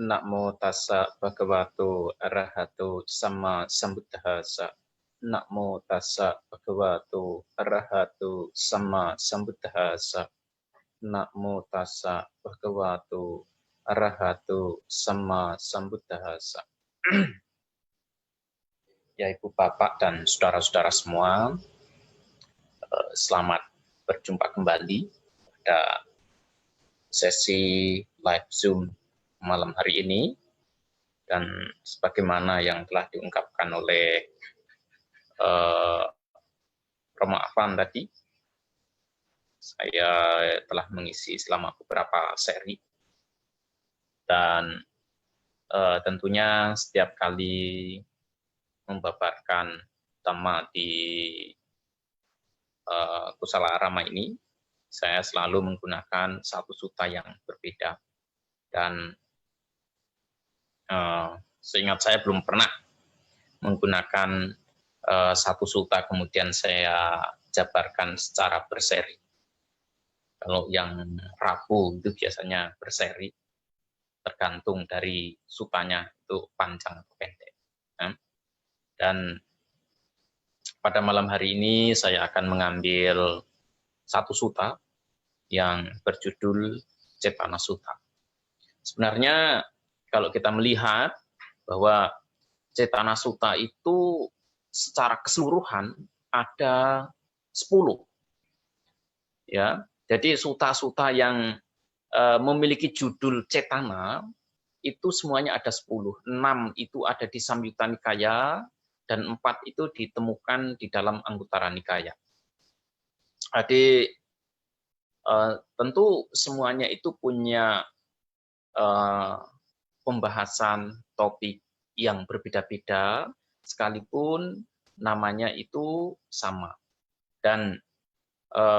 Namo tassa bhagavato arahato sama sambuddhassa. Namo tassa bhagavato arahato sama sambuddhassa. Namo tassa bhagavato arahato sama sambuddhassa. Ya Ibu Bapak dan saudara-saudara semua, selamat berjumpa kembali pada sesi live Zoom malam hari ini. Dan sebagaimana yang telah diungkapkan oleh Romo Afan tadi, saya telah mengisi selama beberapa seri. Dan tentunya setiap kali membabarkan tema di Kusala Rama ini, saya selalu menggunakan satu sutta yang berbeda. Dan seingat saya belum pernah menggunakan satu sutta kemudian saya jabarkan secara berseri. Kalau yang Rabu itu biasanya berseri, tergantung dari suttanya itu panjang atau pendek. Dan pada malam hari ini saya akan mengambil satu sutta yang berjudul Cetana Sutta. Sebenarnya kalau kita melihat bahwa Cetana Sutta itu secara keseluruhan ada 10. Ya, jadi sutta-sutta yang memiliki judul Cetana itu semuanya ada 10. 6 itu ada di Samyutta Nikaya dan 4 itu ditemukan di dalam Anguttara Nikaya. Jadi tentu semuanya itu punya pembahasan topik yang berbeda-beda, sekalipun namanya itu sama. Dan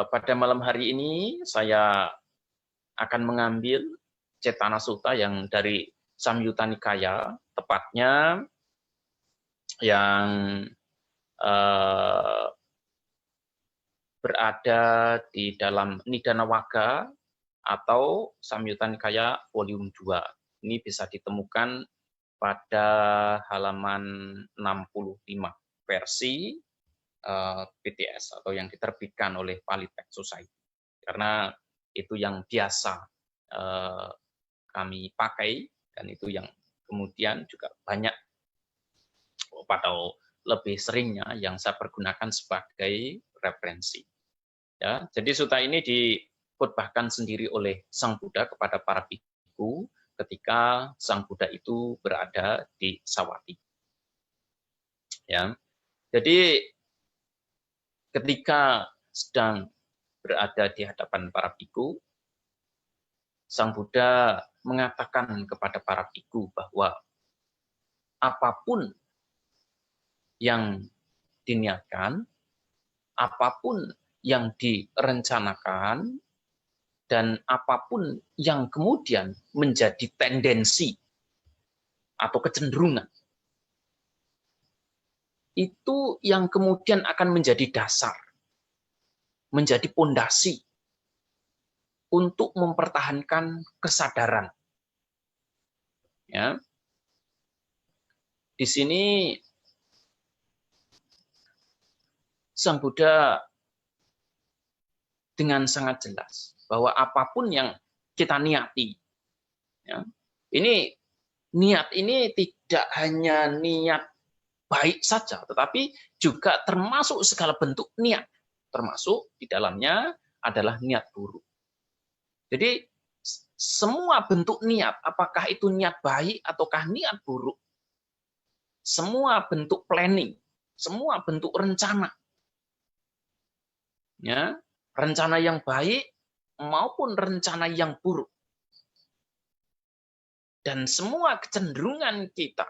pada malam hari ini saya akan mengambil Cetana Sutta yang dari Samyutta Nikaya, tepatnya yang berada di dalam Nidanawagga atau Samyutta Nikaya volume 2. Ini bisa ditemukan pada halaman 65 versi PTS atau yang diterbitkan oleh Polytext Society. Karena itu yang biasa kami pakai dan itu yang kemudian juga banyak atau lebih seringnya yang saya pergunakan sebagai referensi. Ya, jadi sutta ini dikhotbahkan sendiri oleh Sang Buddha kepada para bhikkhu ketika Sang Buddha itu berada di Savatthi. Ya, jadi ketika sedang berada di hadapan para bhikkhu, Sang Buddha mengatakan kepada para bhikkhu bahwa apapun yang diniatkan, apapun yang direncanakan, dan apapun yang kemudian menjadi tendensi atau kecenderungan, itu yang kemudian akan menjadi dasar, menjadi pondasi untuk mempertahankan kesadaran. Ya. Di sini Sang Buddha dengan sangat jelas bahwa apapun yang kita niati, ya, ini niat ini tidak hanya niat baik saja, tetapi juga termasuk segala bentuk niat, termasuk di dalamnya adalah niat buruk. Jadi semua bentuk niat, apakah itu niat baik ataukah niat buruk, semua bentuk planning, semua bentuk rencana, ya, rencana yang baik maupun rencana yang buruk, dan semua kecenderungan kita,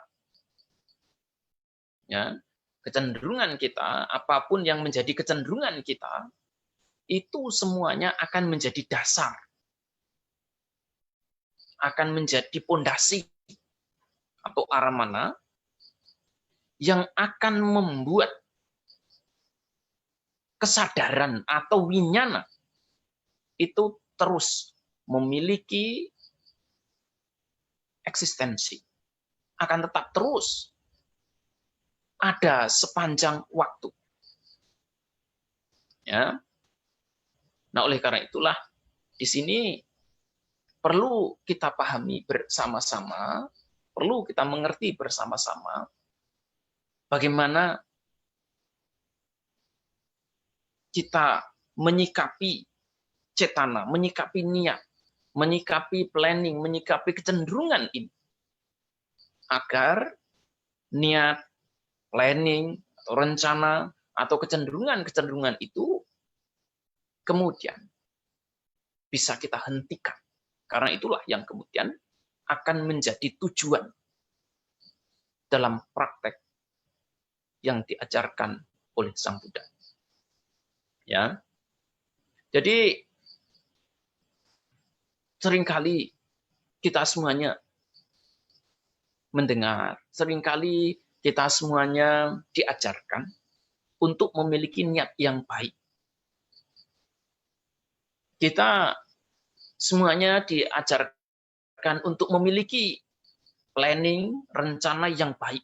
ya, kecenderungan kita, apapun yang menjadi kecenderungan kita, itu semuanya akan menjadi dasar, akan menjadi pondasi atau aramana yang akan membuat kesadaran atau winyana itu terus memiliki eksistensi, akan tetap terus ada sepanjang waktu. Ya. Nah, oleh karena itulah di sini perlu kita pahami bersama-sama, perlu kita mengerti bersama-sama bagaimana kita menyikapi cetana, menyikapi niat, menyikapi planning, menyikapi kecenderungan ini. Agar niat, planning, atau rencana, atau kecenderungan-kecenderungan itu kemudian bisa kita hentikan. Karena itulah yang kemudian akan menjadi tujuan dalam praktek yang diajarkan oleh Sang Buddha. Ya. Jadi seringkali kita semuanya mendengar, seringkali kita semuanya diajarkan untuk memiliki niat yang baik. Kita semuanya diajarkan untuk memiliki planning, rencana yang baik.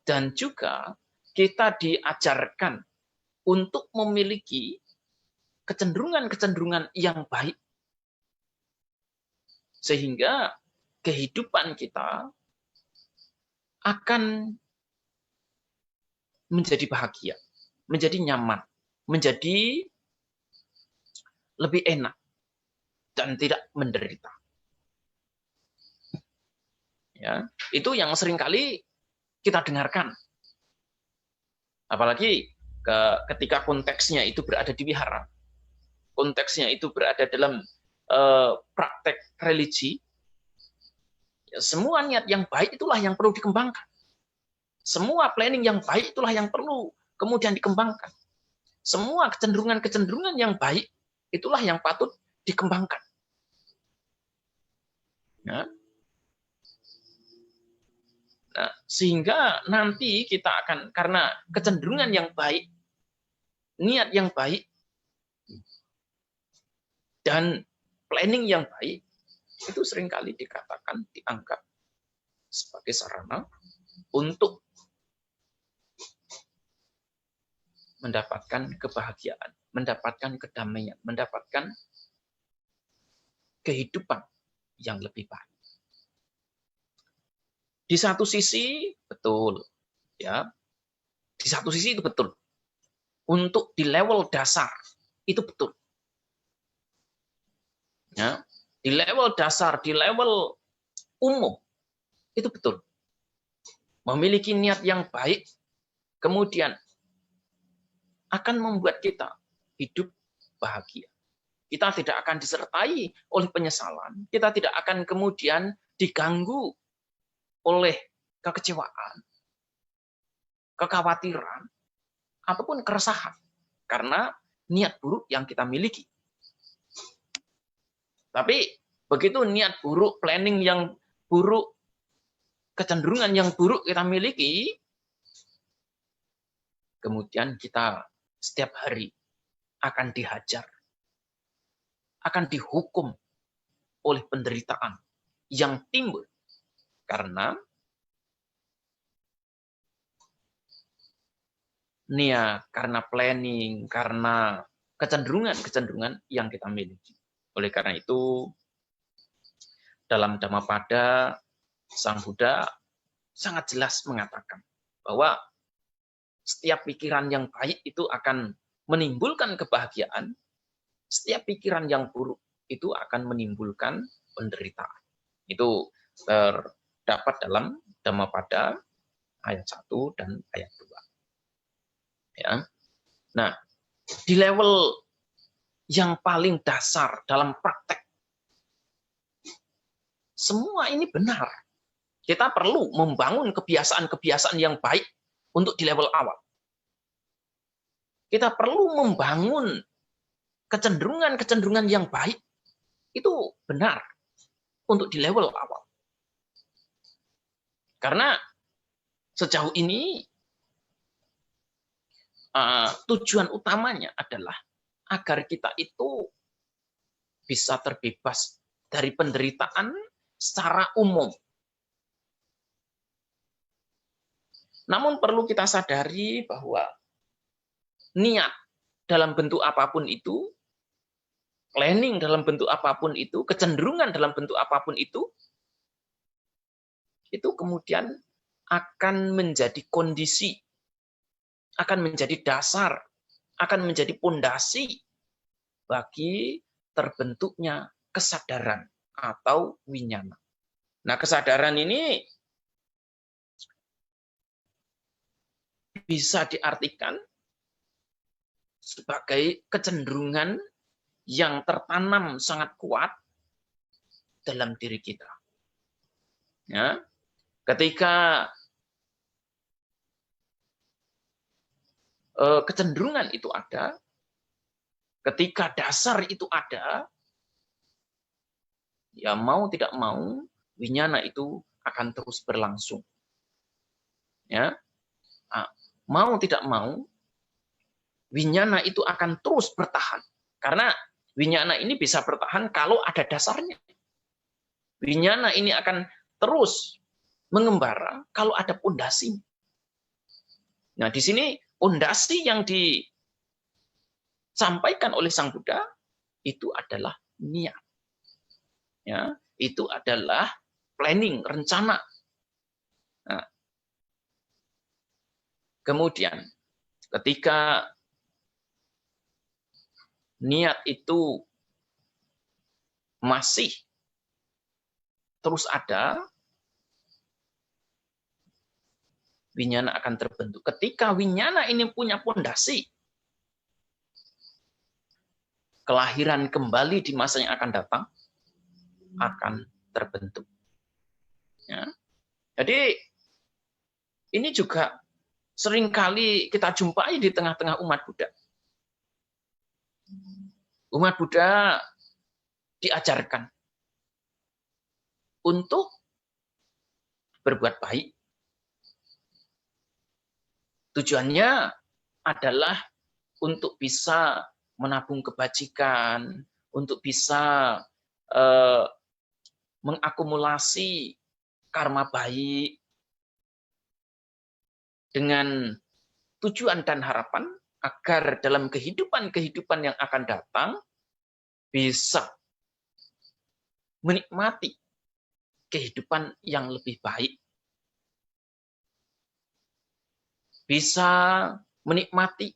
Dan juga kita diajarkan untuk memiliki kecenderungan-kecenderungan yang baik. Sehingga kehidupan kita akan menjadi bahagia, menjadi nyaman, menjadi lebih enak, dan tidak menderita. Ya, itu yang seringkali kita dengarkan. Apalagi ketika konteksnya itu berada di wihara, konteksnya itu berada dalam praktek religi, ya, semua niat yang baik itulah yang perlu dikembangkan. Semua planning yang baik itulah yang perlu kemudian dikembangkan. Semua kecenderungan-kecenderungan yang baik itulah yang patut dikembangkan. Ya. Nah, sehingga nanti kita akan, karena kecenderungan yang baik, niat yang baik, dan planning yang baik, itu seringkali dikatakan, dianggap sebagai sarana untuk mendapatkan kebahagiaan, mendapatkan kedamaian, mendapatkan kehidupan yang lebih baik. Di satu sisi betul, ya. Di satu sisi itu betul. Untuk di level dasar itu betul. Ya, di level dasar, di level umum itu betul. Memiliki niat yang baik kemudian akan membuat kita hidup bahagia. Kita tidak akan disertai oleh penyesalan, kita tidak akan kemudian diganggu oleh kekecewaan, kekhawatiran, ataupun keresahan karena niat buruk yang kita miliki. Tapi begitu niat buruk, planning yang buruk, kecenderungan yang buruk kita miliki, kemudian kita setiap hari akan dihajar, akan dihukum oleh penderitaan yang timbul karena niat, karena planning, karena kecenderungan-kecenderungan yang kita miliki. Oleh karena itu, dalam Dhammapada, Sang Buddha sangat jelas mengatakan bahwa setiap pikiran yang baik itu akan menimbulkan kebahagiaan, setiap pikiran yang buruk itu akan menimbulkan penderitaan. Itu terdapat dalam Dhammapada ayat 1 dan ayat 2. Ya. Nah, di level yang paling dasar dalam praktek, semua ini benar. Kita perlu membangun kebiasaan-kebiasaan yang baik untuk di level awal. Kita perlu membangun kecenderungan-kecenderungan yang baik, itu benar untuk di level awal. Karena sejauh ini tujuan utamanya adalah agar kita itu bisa terbebas dari penderitaan secara umum. Namun perlu kita sadari bahwa niat dalam bentuk apapun itu, planning dalam bentuk apapun itu, kecenderungan dalam bentuk apapun itu kemudian akan menjadi kondisi, akan menjadi dasar, akan menjadi pondasi bagi terbentuknya kesadaran atau winyana. Nah, kesadaran ini bisa diartikan sebagai kecenderungan yang tertanam sangat kuat dalam diri kita. Ya, ketika kecenderungan itu ada, ketika dasar itu ada, ya mau tidak mau, winyana itu akan terus berlangsung. Ya, mau tidak mau, winyana itu akan terus bertahan. Karena winyana ini bisa bertahan kalau ada dasarnya. Winyana ini akan terus mengembara kalau ada pondasi. Nah, di sini pondasi yang disampaikan oleh Sang Buddha itu adalah niat. Ya, itu adalah planning, rencana. Nah, kemudian ketika niat itu masih terus ada, winyana akan terbentuk. Ketika winyana ini punya pondasi, kelahiran kembali di masa yang akan datang akan terbentuk. Ya. Jadi ini juga seringkali kita jumpai di tengah-tengah umat Buddha. Umat Buddha diajarkan untuk berbuat baik. Tujuannya adalah untuk bisa menabung kebajikan, untuk bisa mengakumulasi karma baik dengan tujuan dan harapan agar dalam kehidupan-kehidupan yang akan datang bisa menikmati kehidupan yang lebih baik. Bisa menikmati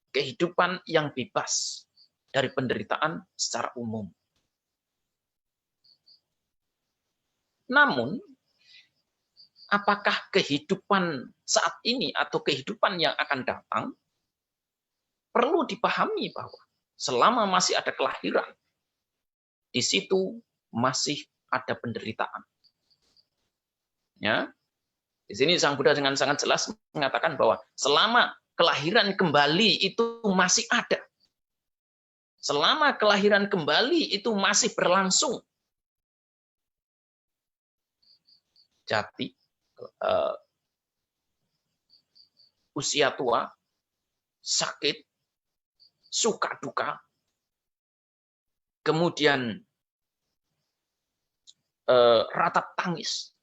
kehidupan yang bebas dari penderitaan secara umum. Namun, apakah kehidupan saat ini atau kehidupan yang akan datang perlu dipahami bahwa selama masih ada kelahiran, di situ masih ada penderitaan. Ya, di sini Sang Buddha dengan sangat jelas mengatakan bahwa selama kelahiran kembali itu masih ada, selama kelahiran kembali itu masih berlangsung, jati, usia tua, sakit, suka duka, kemudian ratap tangis,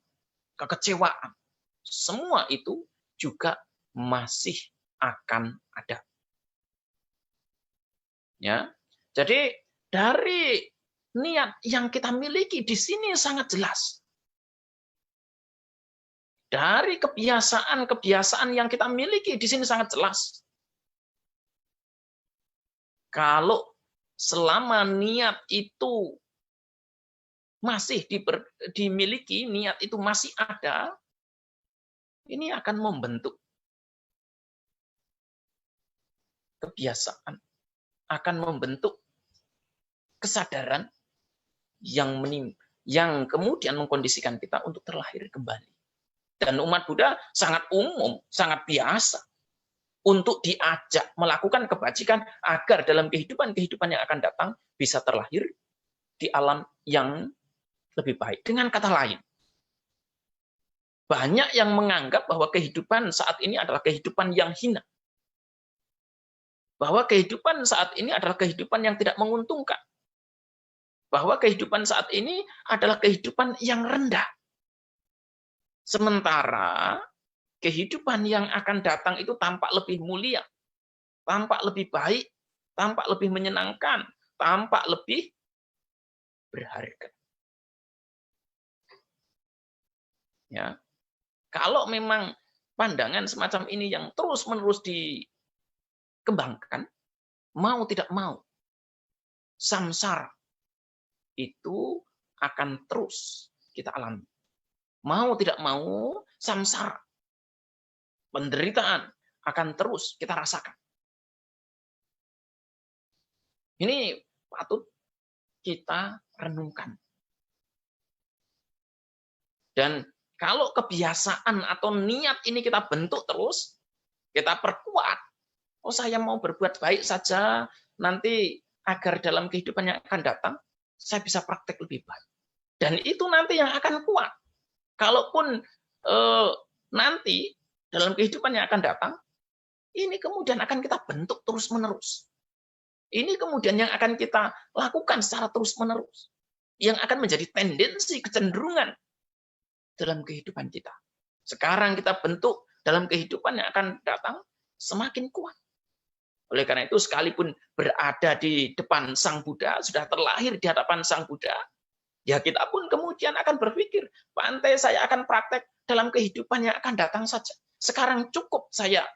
kekecewaan, semua itu juga masih akan ada. Ya, jadi dari niat yang kita miliki di sini sangat jelas. Dari kebiasaan-kebiasaan yang kita miliki di sini sangat jelas. Kalau selama niat itu masih dimiliki, niat itu masih ada, ini akan membentuk kebiasaan, akan membentuk kesadaran yang kemudian mengkondisikan kita untuk terlahir kembali. Dan umat Buddha sangat umum, sangat biasa untuk diajak melakukan kebajikan agar dalam kehidupan-kehidupan yang akan datang bisa terlahir di alam yang lebih baik. Dengan kata lain, banyak yang menganggap bahwa kehidupan saat ini adalah kehidupan yang hina. Bahwa kehidupan saat ini adalah kehidupan yang tidak menguntungkan. bahwa kehidupan saat ini adalah kehidupan yang rendah. Sementara kehidupan yang akan datang itu tampak lebih mulia, tampak lebih baik, tampak lebih menyenangkan, tampak lebih berharga. Ya. Kalau memang pandangan semacam ini yang terus-menerus dikembangkan, mau tidak mau, samsara itu akan terus kita alami. Mau tidak mau, samsara, penderitaan akan terus kita rasakan. Ini patut kita renungkan. Dan kalau kebiasaan atau niat ini kita bentuk terus, kita perkuat. Oh, saya mau berbuat baik saja, nanti agar dalam kehidupan yang akan datang, saya bisa praktek lebih baik. Dan itu nanti yang akan kuat. Kalaupun nanti dalam kehidupan yang akan datang, ini kemudian akan kita bentuk terus-menerus. Ini kemudian yang akan kita lakukan secara terus-menerus. Yang akan menjadi tendensi, kecenderungan dalam kehidupan kita. Sekarang kita bentuk dalam kehidupan yang akan datang semakin kuat. Oleh karena itu, sekalipun berada di depan Sang Buddha, sudah terlahir di hadapan Sang Buddha, ya kita pun kemudian akan berpikir, pantai saya akan praktek dalam kehidupan yang akan datang saja. Sekarang cukup saya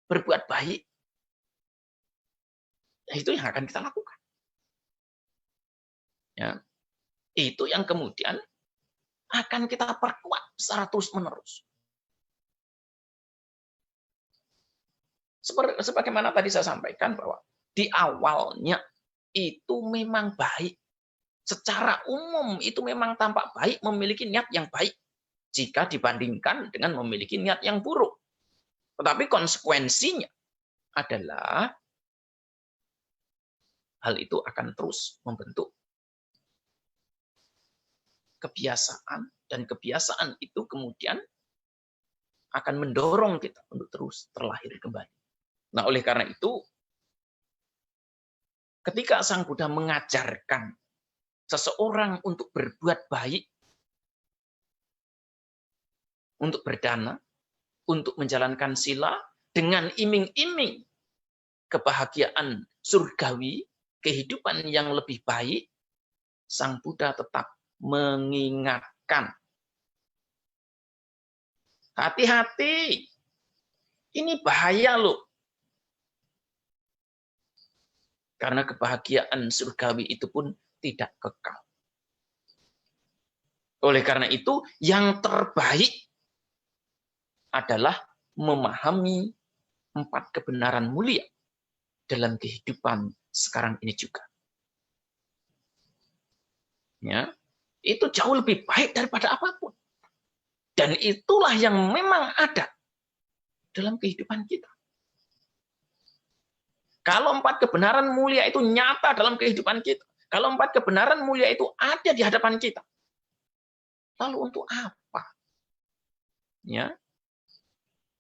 berbuat baik. Ya, itu yang akan kita lakukan. Ya. Itu yang kemudian akan kita perkuat secara terus-menerus. Sebagaimana tadi saya sampaikan bahwa di awalnya itu memang baik. Secara umum itu memang tampak baik, memiliki niat yang baik jika dibandingkan dengan memiliki niat yang buruk. Tetapi konsekuensinya adalah hal itu akan terus membentuk kebiasaan, dan kebiasaan itu kemudian akan mendorong kita untuk terus terlahir kembali. Nah, oleh karena itu, ketika Sang Buddha mengajarkan seseorang untuk berbuat baik, untuk berdana, untuk menjalankan sila, dengan iming-iming kebahagiaan surgawi, kehidupan yang lebih baik, Sang Buddha tetap mengingatkan. Hati-hati, ini bahaya loh. Karena kebahagiaan surgawi itu pun tidak kekal. Oleh karena itu, yang terbaik adalah memahami 4 kebenaran mulia dalam kehidupan sekarang ini juga. Ya, itu jauh lebih baik daripada apapun. Dan itulah yang memang ada dalam kehidupan kita. Kalau 4 kebenaran mulia itu nyata dalam kehidupan kita, kalau 4 kebenaran mulia itu ada di hadapan kita, lalu untuk apa? Ya,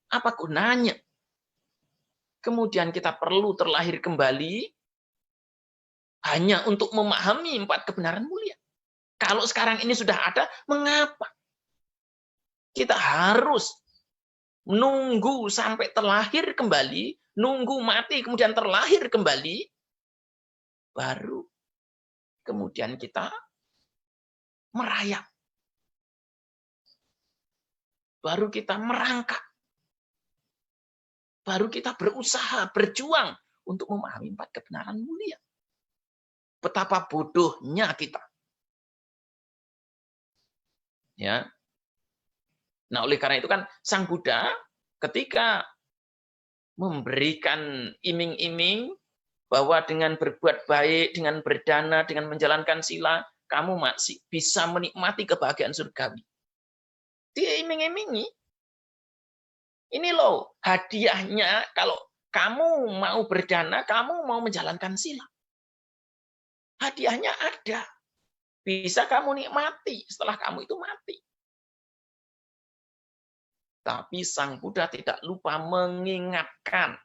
apa gunanya? Kemudian kita perlu terlahir kembali hanya untuk memahami 4 kebenaran mulia. Kalau sekarang ini sudah ada, mengapa kita harus menunggu sampai terlahir kembali, nunggu mati kemudian terlahir kembali, baru kemudian kita merayap, baru kita merangkak, baru kita berusaha, berjuang untuk memahami 4 kebenaran mulia. Betapa bodohnya kita. Ya. Nah, oleh karena itu kan Sang Buddha ketika memberikan iming-iming bahwa dengan berbuat baik, dengan berdana, dengan menjalankan sila, kamu masih bisa menikmati kebahagiaan surgawi. Dia iming-imingi. Ini loh hadiahnya kalau kamu mau berdana, kamu mau menjalankan sila. Hadiahnya ada. Bisa kamu nikmati setelah kamu itu mati. Tapi Sang Buddha tidak lupa mengingatkan.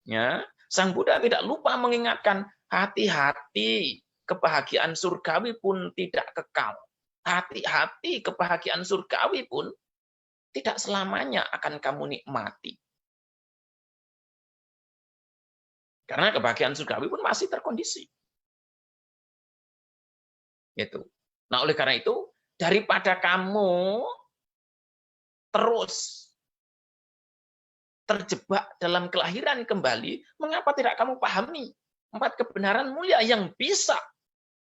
Ya, Sang Buddha tidak lupa mengingatkan, Hati-hati, kebahagiaan surgawi pun tidak kekal. Hati-hati, kebahagiaan surgawi pun tidak selamanya akan kamu nikmati. Karena kebahagiaan surgawi pun masih terkondisi. Gitu. Nah, oleh karena itu, daripada kamu terus terjebak dalam kelahiran kembali, mengapa tidak kamu pahami 4 kebenaran mulia yang bisa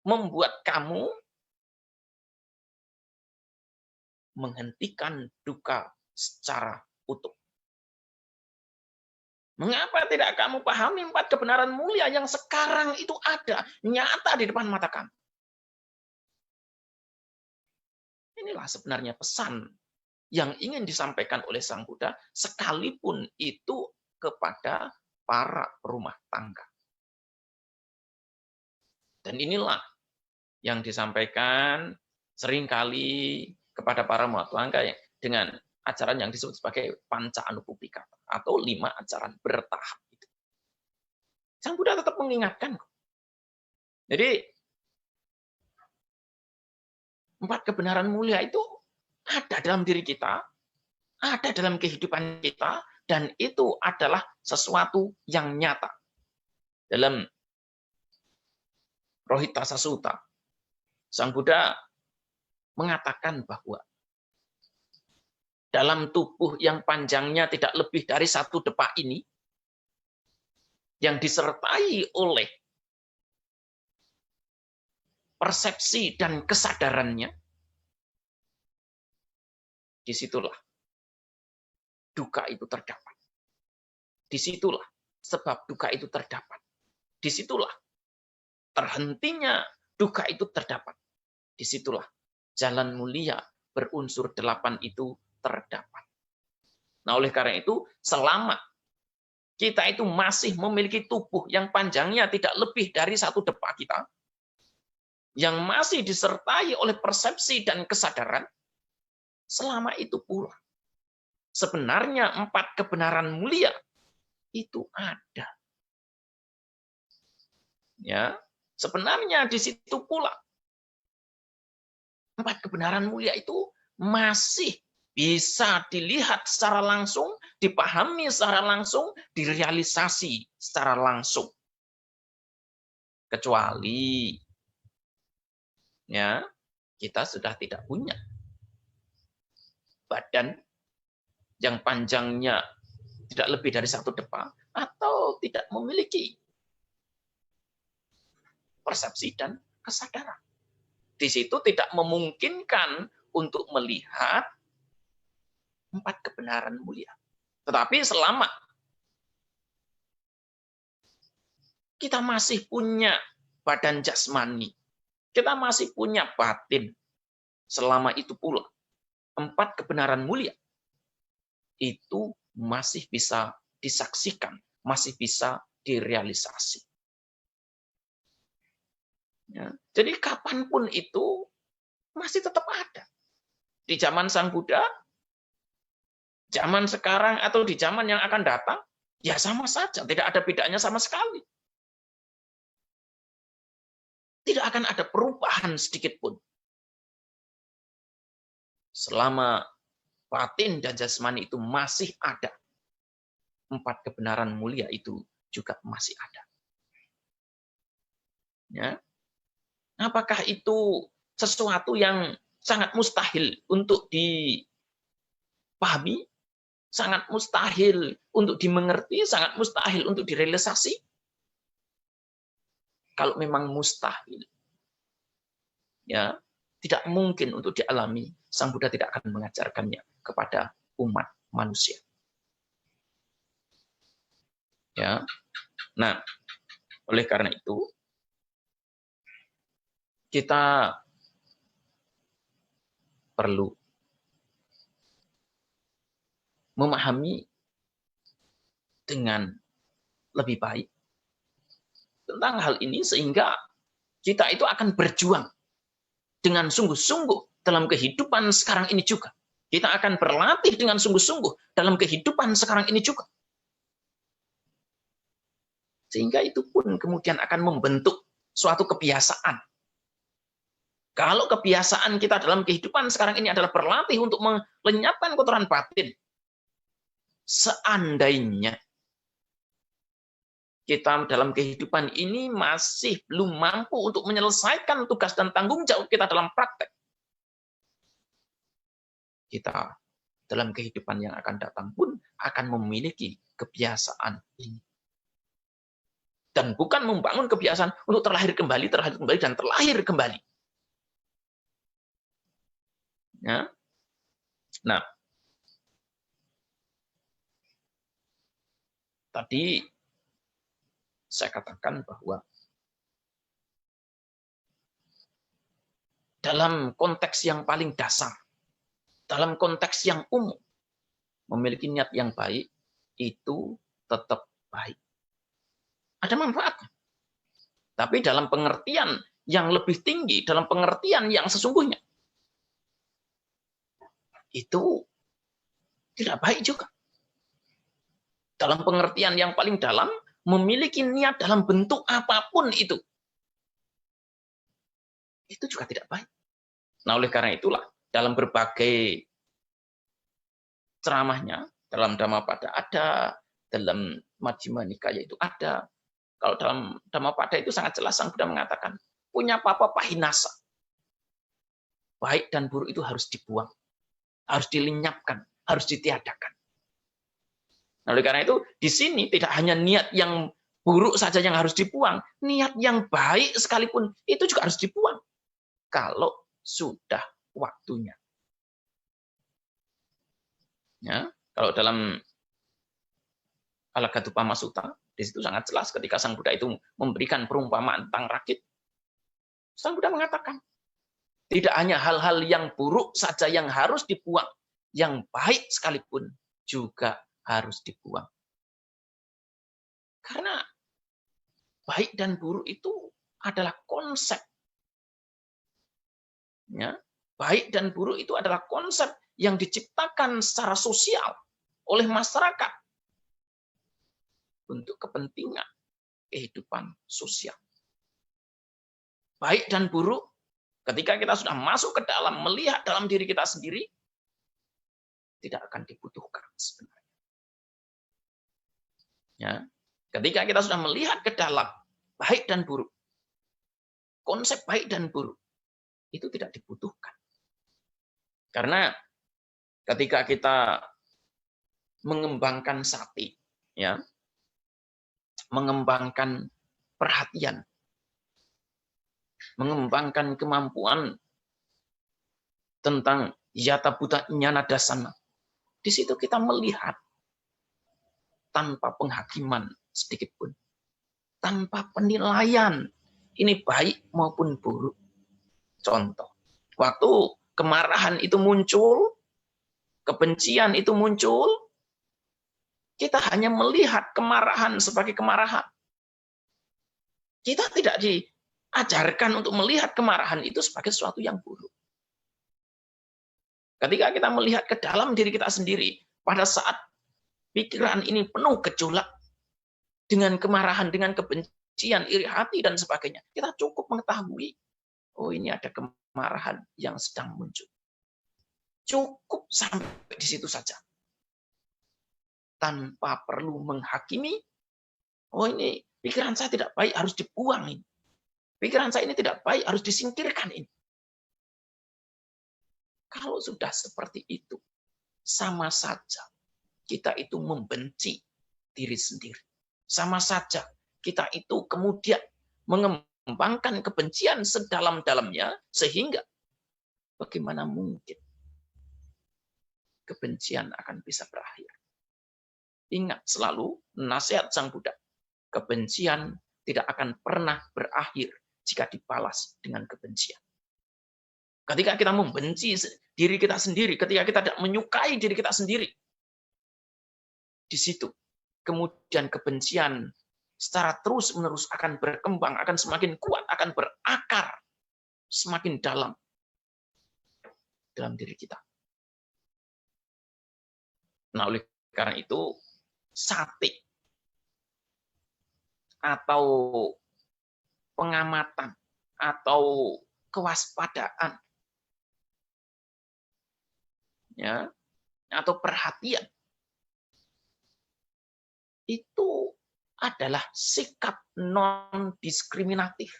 membuat kamu menghentikan duka secara utuh. Mengapa tidak kamu pahami 4 kebenaran mulia yang sekarang itu ada, nyata di depan mata kamu? Inilah sebenarnya pesan yang ingin disampaikan oleh Sang Buddha, sekalipun itu kepada para rumah tangga. Dan inilah yang disampaikan seringkali kepada para rumah tangga dengan ajaran yang disebut sebagai Panca Anupubbikata atau 5 ajaran bertahap. Sang Buddha tetap mengingatkan. Jadi 4 kebenaran mulia itu ada dalam diri kita, ada dalam kehidupan kita, dan itu adalah sesuatu yang nyata. Dalam Rohitassa Sutta, Sang Buddha mengatakan bahwa dalam tubuh yang panjangnya tidak lebih dari 1 depa ini, yang disertai oleh persepsi dan kesadarannya, disitulah duka itu terdapat. Disitulah sebab duka itu terdapat. Disitulah terhentinya duka itu terdapat. Disitulah jalan mulia berunsur 8 itu terdapat. Nah, oleh karena itu, selama kita itu masih memiliki tubuh yang panjangnya tidak lebih dari 1 depa kita, yang masih disertai oleh persepsi dan kesadaran, selama itu pula sebenarnya 4 kebenaran mulia itu ada. Ya, sebenarnya di situ pula 4 kebenaran mulia itu masih bisa dilihat secara langsung, dipahami secara langsung, direalisasi secara langsung. Kecuali ya, kita sudah tidak punya badan yang panjangnya tidak lebih dari 1 depa atau tidak memiliki persepsi dan kesadaran. Di situ tidak memungkinkan untuk melihat 4 kebenaran mulia. Tetapi selama kita masih punya badan jasmani, kita masih punya batin, selama itu pula 4 kebenaran mulia itu masih bisa disaksikan, masih bisa direalisasi. Ya, jadi kapanpun itu masih tetap ada. Di zaman Sang Buddha, zaman sekarang atau di zaman yang akan datang, ya sama saja, tidak ada bedanya sama sekali. Tidak akan ada perubahan sedikit pun. Selama batin dan jasmani itu masih ada, 4 kebenaran mulia itu juga masih ada. Ya. Apakah itu sesuatu yang sangat mustahil untuk dipahami, sangat mustahil untuk dimengerti, sangat mustahil untuk direalisasi? Kalau memang mustahil, ya tidak mungkin untuk dialami, Sang Buddha tidak akan mengajarkannya kepada umat manusia. Ya, nah, oleh karena itu kita perlu memahami dengan lebih baik tentang hal ini sehingga kita itu akan berjuang dengan sungguh-sungguh dalam kehidupan sekarang ini juga. Kita akan berlatih dengan sungguh-sungguh dalam kehidupan sekarang ini juga. Sehingga itu pun kemudian akan membentuk suatu kebiasaan. Kalau kebiasaan kita dalam kehidupan sekarang ini adalah berlatih untuk melenyapkan kotoran batin, seandainya kita dalam kehidupan ini masih belum mampu untuk menyelesaikan tugas dan tanggung jawab kita dalam praktek, kita dalam kehidupan yang akan datang pun akan memiliki kebiasaan ini. Dan bukan membangun kebiasaan untuk terlahir kembali, dan terlahir kembali. Ya. Nah, tadi saya katakan bahwa dalam konteks yang paling dasar, dalam konteks yang umum, memiliki niat yang baik itu tetap baik. Ada manfaatnya. Tapi dalam pengertian yang lebih tinggi, dalam pengertian yang sesungguhnya, itu tidak baik juga. Dalam pengertian yang paling dalam, memiliki niat dalam bentuk apapun itu juga tidak baik. Nah, oleh karena itulah, dalam berbagai ceramahnya, dalam Dhammapada ada, dalam Majjhima Nikaya itu ada. Kalau dalam Dhammapada itu sangat jelas, Sang Buddha mengatakan, punya papa pahinasa. Baik dan buruk itu harus dibuang, harus dilenyapkan, harus ditiadakan. Nah, oleh karena itu, di sini tidak hanya niat yang buruk saja yang harus dibuang, niat yang baik sekalipun itu juga harus dibuang kalau sudah waktunya. Ya, kalau dalam Alaggatthupama Sutta, di situ sangat jelas ketika Sang Buddha itu memberikan perumpamaan tentang rakit. Sang Buddha mengatakan, tidak hanya hal-hal yang buruk saja yang harus dibuang, yang baik sekalipun juga harus dibuang. Karena baik dan buruk itu adalah konsep. Ya, baik dan buruk itu adalah konsep yang diciptakan secara sosial oleh masyarakat untuk kepentingan kehidupan sosial. Baik dan buruk, ketika kita sudah masuk ke dalam, melihat dalam diri kita sendiri, tidak akan dibutuhkan sebenarnya. Ya, ketika kita sudah melihat ke dalam baik dan buruk, konsep baik dan buruk itu tidak dibutuhkan. Karena ketika kita mengembangkan sati, ya, mengembangkan perhatian, mengembangkan kemampuan tentang yata buta nyana dasana, di situ kita melihat tanpa penghakiman sedikit pun, tanpa penilaian ini baik maupun buruk. Contoh, waktu kemarahan itu muncul, kebencian itu muncul, kita hanya melihat kemarahan sebagai kemarahan. Kita tidak diajarkan untuk melihat kemarahan itu sebagai sesuatu yang buruk. Ketika kita melihat ke dalam diri kita sendiri, pada saat pikiran ini penuh gejolak dengan kemarahan, dengan kebencian, iri hati, dan sebagainya, kita cukup mengetahui, oh ini ada kemarahan yang sedang muncul. Cukup sampai di situ saja. Tanpa perlu menghakimi, oh ini pikiran saya tidak baik, harus dibuang ini. Pikiran saya ini tidak baik, harus disingkirkan ini. Kalau sudah seperti itu, sama saja kita itu membenci diri sendiri. Sama saja kita itu kemudian mengembangkan kebencian sedalam-dalamnya, sehingga bagaimana mungkin kebencian akan bisa berakhir. Ingat selalu nasihat Sang Buddha, kebencian tidak akan pernah berakhir jika dibalas dengan kebencian. Ketika kita membenci diri kita sendiri, ketika kita tidak menyukai diri kita sendiri, di situ kemudian kebencian secara terus-menerus akan berkembang, akan semakin kuat, akan berakar semakin dalam diri kita. Nah, oleh karena itu, sati atau pengamatan atau kewaspadaan, ya, atau perhatian, itu adalah sikap non-diskriminatif.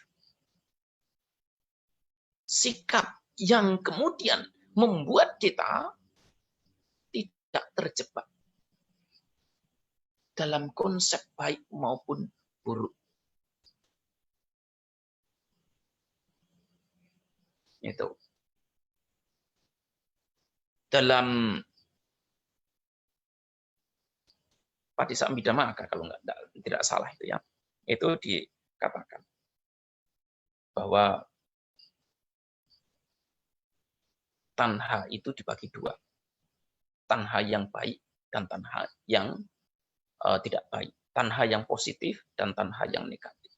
Sikap yang kemudian membuat kita tidak terjebak dalam konsep baik maupun buruk. Itu. Dalam Patisambhidamagga kalau tidak salah itu ya, itu dikatakan bahwa tanha itu dibagi dua, tanha yang baik dan tanha yang tidak baik, tanha yang positif dan tanha yang negatif.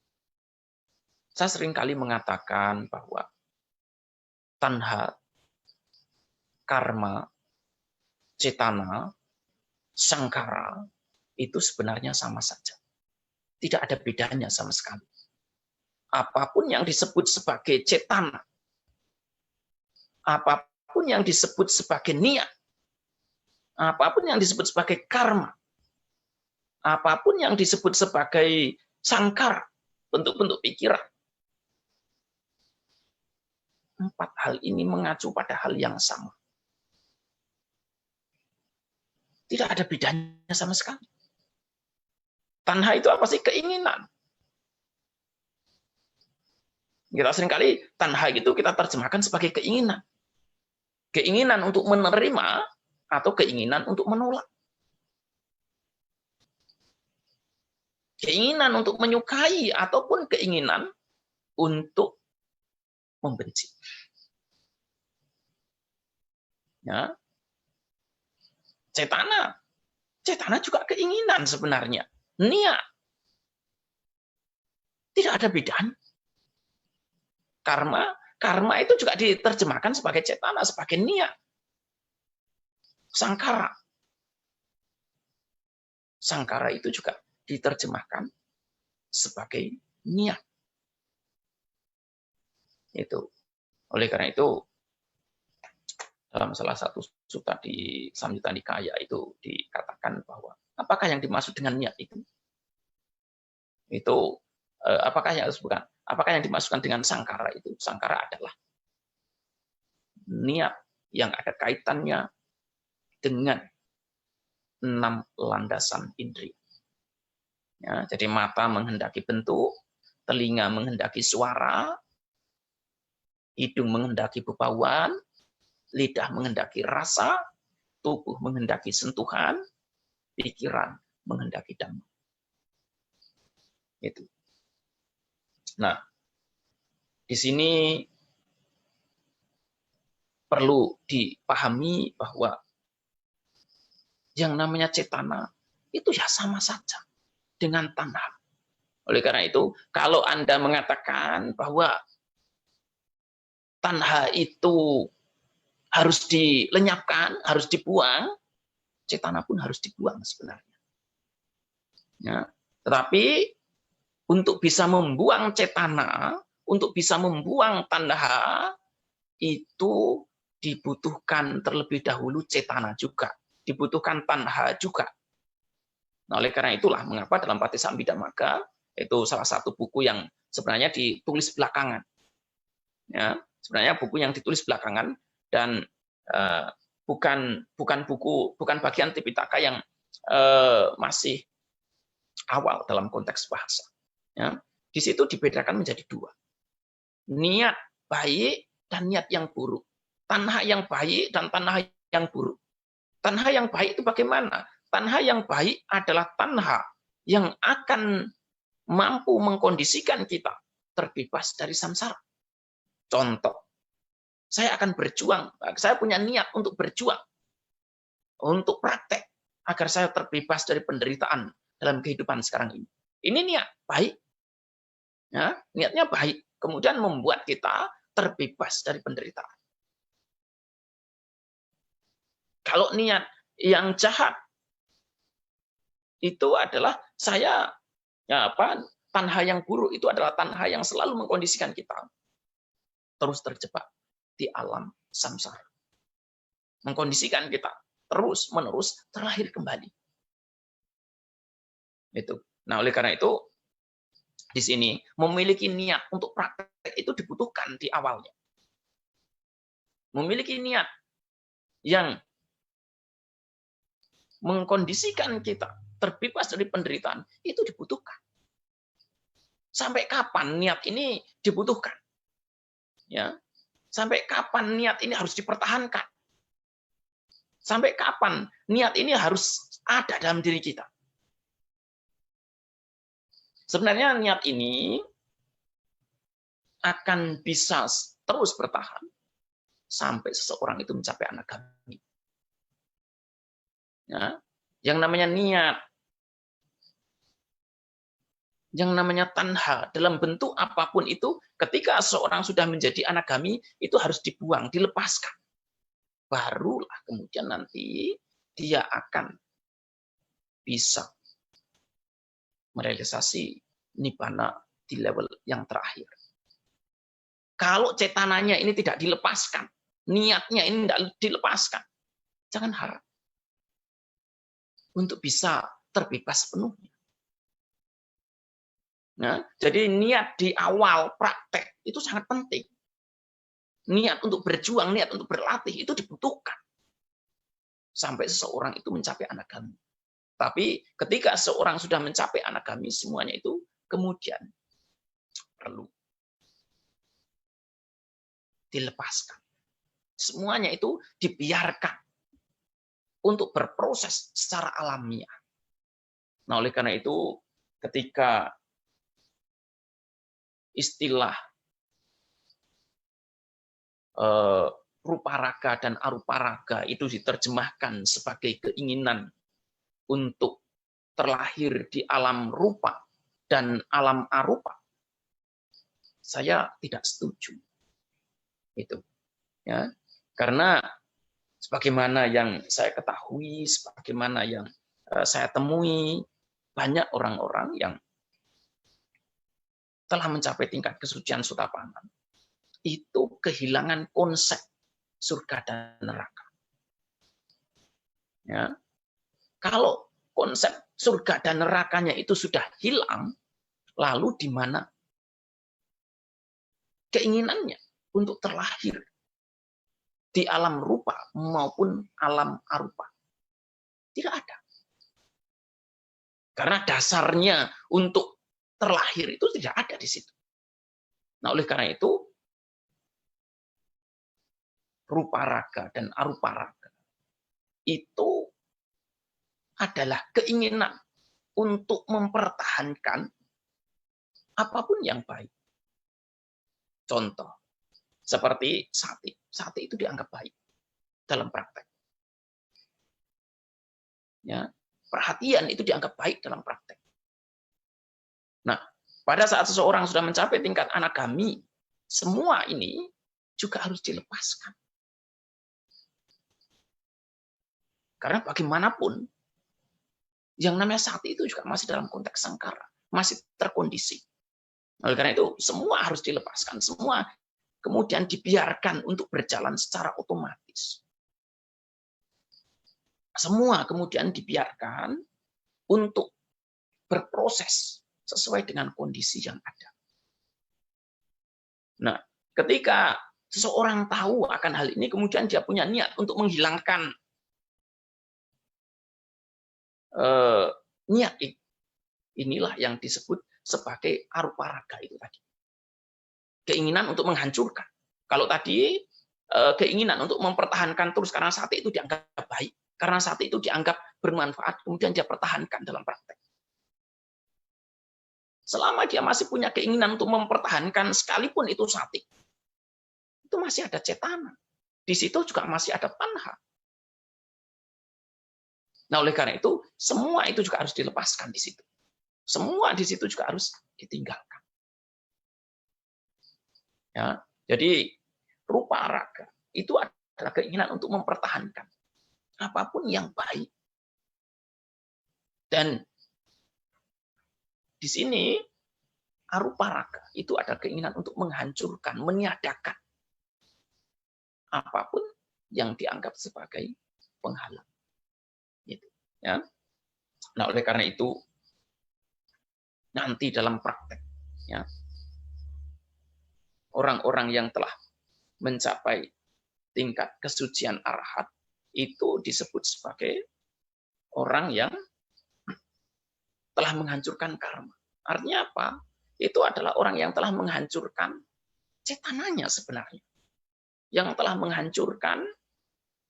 Saya seringkali mengatakan bahwa tanha, karma, cetana, sangkara itu sebenarnya sama saja. Tidak ada bedanya sama sekali. Apapun yang disebut sebagai cetana, apapun yang disebut sebagai niat, apapun yang disebut sebagai karma, apapun yang disebut sebagai sangkara, bentuk-bentuk pikiran, empat hal ini mengacu pada hal yang sama. Tidak ada bedanya sama sekali. Tanha itu apa sih? Keinginan. Kita seringkali tanha itu kita terjemahkan sebagai keinginan. Keinginan untuk menerima atau keinginan untuk menolak. Keinginan untuk menyukai ataupun keinginan untuk membenci. Ya. Cetana. Cetana juga keinginan sebenarnya. Niat. Tidak ada bedanya. Karma itu juga diterjemahkan sebagai cetana, sebagai niat. Sangkara. Sangkara itu juga diterjemahkan sebagai niat. Itu. Oleh karena itu, dalam salah satu sutta di Samyutta Nikaya itu dikatakan bahwa apakah yang dimaksud dengan niat itu? Itu apakah yang dimaksudkan dengan sangkara itu? Sangkara adalah niat yang ada kaitannya dengan 6 landasan indria. Ya, jadi mata menghendaki bentuk, telinga menghendaki suara, hidung menghendaki bebauan, lidah menghendaki rasa, tubuh menghendaki sentuhan, pikiran menghendaki dhamma. Itu. Nah, di sini perlu dipahami bahwa yang namanya cetana itu ya sama saja dengan tanha. Oleh karena itu, kalau Anda mengatakan bahwa tanha itu harus dilenyapkan, harus dibuang, cetana pun harus dibuang sebenarnya. Ya. Tetapi untuk bisa membuang cetana, untuk bisa membuang tanha, itu dibutuhkan terlebih dahulu cetana juga. Dibutuhkan tanha juga. Nah, oleh karena itulah mengapa dalam Patisambhidamagga, itu salah satu buku yang sebenarnya ditulis belakangan. Ya, sebenarnya buku yang ditulis belakangan dan bukan bagian Tipitaka yang masih awal dalam konteks bahasa. Ya, di situ dibedakan menjadi dua. Niat baik dan niat yang buruk. Tanha yang baik dan tanha yang buruk. Tanha yang baik itu bagaimana? Tanha yang baik adalah tanha yang akan mampu mengkondisikan kita terbebas dari samsara. Contoh, saya akan berjuang, saya punya niat untuk berjuang, untuk praktek, agar saya terbebas dari penderitaan dalam kehidupan sekarang ini. Ini niat baik. Ya, niatnya baik, kemudian membuat kita terbebas dari penderitaan. Kalau niat yang jahat, itu adalah saya tanha yang buruk itu adalah tanha yang selalu mengkondisikan kita terus terjebak di alam samsara. Mengkondisikan kita terus-menerus terlahir kembali. Itu. Nah, oleh karena itu, di sini memiliki niat untuk praktek itu dibutuhkan di awalnya. Memiliki niat yang mengkondisikan kita terbebas dari penderitaan itu dibutuhkan. Sampai kapan niat ini dibutuhkan? Ya, sampai kapan niat ini harus dipertahankan? Sampai kapan niat ini harus ada dalam diri kita? Sebenarnya niat ini akan bisa terus bertahan sampai seseorang itu mencapai anagami. Ya, yang namanya niat, yang namanya tanha dalam bentuk apapun itu, ketika seorang sudah menjadi anagami itu harus dibuang, dilepaskan. Barulah kemudian nanti dia akan bisa merealisasi nibbana di level yang terakhir. Kalau cetananya ini tidak dilepaskan, niatnya ini tidak dilepaskan, jangan harap untuk bisa terbebas penuhnya. Nah, jadi niat di awal praktek itu sangat penting. Niat untuk berjuang, niat untuk berlatih itu dibutuhkan sampai seseorang itu mencapai anagami. Tapi ketika seorang sudah mencapai anagami, semuanya itu kemudian perlu dilepaskan. Semuanya itu dibiarkan untuk berproses secara alamiah. Nah, oleh karena itu, ketika istilah rupa raga dan arupa raga itu diterjemahkan sebagai keinginan untuk terlahir di alam rupa dan alam arupa, saya tidak setuju. Itu, ya, karena sebagaimana yang saya ketahui, sebagaimana yang saya temui, banyak orang-orang yang telah mencapai tingkat kesucian Sotapanna itu kehilangan konsep surga dan neraka. Ya. Kalau konsep surga dan nerakanya itu sudah hilang, lalu di mana keinginannya untuk terlahir di alam rupa maupun alam arupa? Tidak ada. Karena dasarnya untuk terlahir itu tidak ada di situ. Nah, oleh karena itu, rupa raga dan arupa raga itu adalah keinginan untuk mempertahankan apapun yang baik. Contoh, seperti sati. Sati itu dianggap baik dalam praktek. Ya, perhatian itu dianggap baik dalam praktek. Nah, pada saat seseorang sudah mencapai tingkat anagami, semua ini juga harus dilepaskan. Karena bagaimanapun, yang namanya sati itu juga masih dalam konteks sangkara, masih terkondisi. Oleh karena itu, semua harus dilepaskan, semua kemudian dibiarkan untuk berjalan secara otomatis. Semua kemudian dibiarkan untuk berproses sesuai dengan kondisi yang ada. Nah, ketika seseorang tahu akan hal ini, kemudian dia punya niat untuk menghilangkan niat inilah yang disebut sebagai arupa raga itu tadi. Keinginan untuk menghancurkan. Kalau tadi keinginan untuk mempertahankan terus karena sati itu dianggap baik, karena sati itu dianggap bermanfaat, kemudian dia pertahankan dalam praktek. Selama dia masih punya keinginan untuk mempertahankan sekalipun itu sati, itu masih ada cetana. Di situ juga masih ada tanha. Nah, oleh karena itu, semua itu juga harus dilepaskan di situ. Semua di situ juga harus ditinggalkan. Ya, jadi rupa raga itu adalah keinginan untuk mempertahankan apapun yang baik. Dan di sini Aruparaga itu ada keinginan untuk menghancurkan, meniadakan apapun yang dianggap sebagai penghalang. Gitu, ya. Nah, oleh karena itu nanti dalam praktek, ya, orang-orang yang telah mencapai tingkat kesucian arahat itu disebut sebagai orang yang telah menghancurkan karma. Artinya apa? Itu adalah orang yang telah menghancurkan cetananya sebenarnya. Yang telah menghancurkan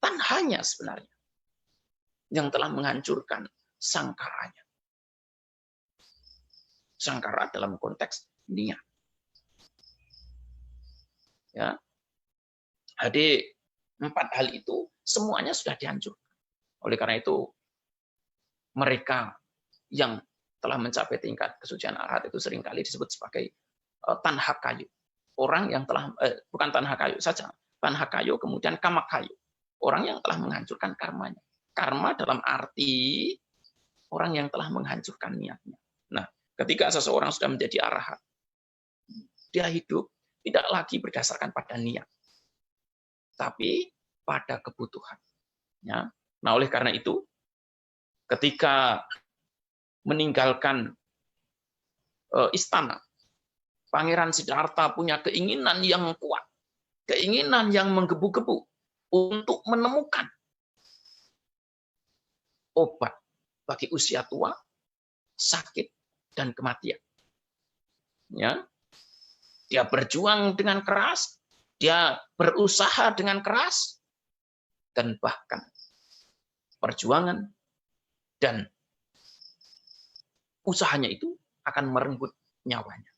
tanhanya sebenarnya. Yang telah menghancurkan sangkaranya. Sangkara dalam konteks niat. Ya. Jadi 4 hal itu semuanya sudah dihancurkan. Oleh karena itu mereka yang telah mencapai tingkat kesucian arahat itu seringkali disebut sebagai tanha kayu. Orang yang telah bukan tanha kayu saja, tanha kayu kemudian kama kayu. Orang yang telah menghancurkan karmanya. Karma dalam arti orang yang telah menghancurkan niatnya. Nah, ketika seseorang sudah menjadi arahat, dia hidup tidak lagi berdasarkan pada niat, tapi pada kebutuhan. Ya. Nah, oleh karena itu, ketika meninggalkan istana, Pangeran Siddhartha punya keinginan yang kuat, keinginan yang menggebu-gebu untuk menemukan obat bagi usia tua, sakit, dan kematian. Ya, dia berjuang dengan keras, dia berusaha dengan keras, dan bahkan perjuangan dan usahanya itu akan merenggut nyawanya.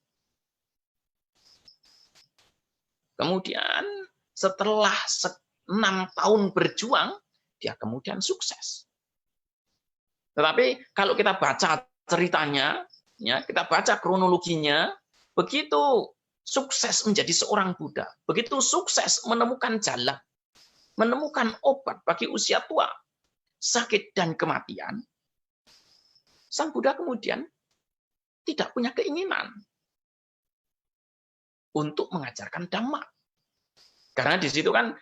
Kemudian setelah 6 tahun berjuang, dia kemudian sukses. Tetapi kalau kita baca ceritanya, ya, kita baca kronologinya, begitu sukses menjadi seorang Buddha, begitu sukses menemukan jalan, menemukan obat bagi usia tua, sakit, dan kematian, Sang Buddha kemudian tidak punya keinginan untuk mengajarkan Dhamma. Karena di situ kan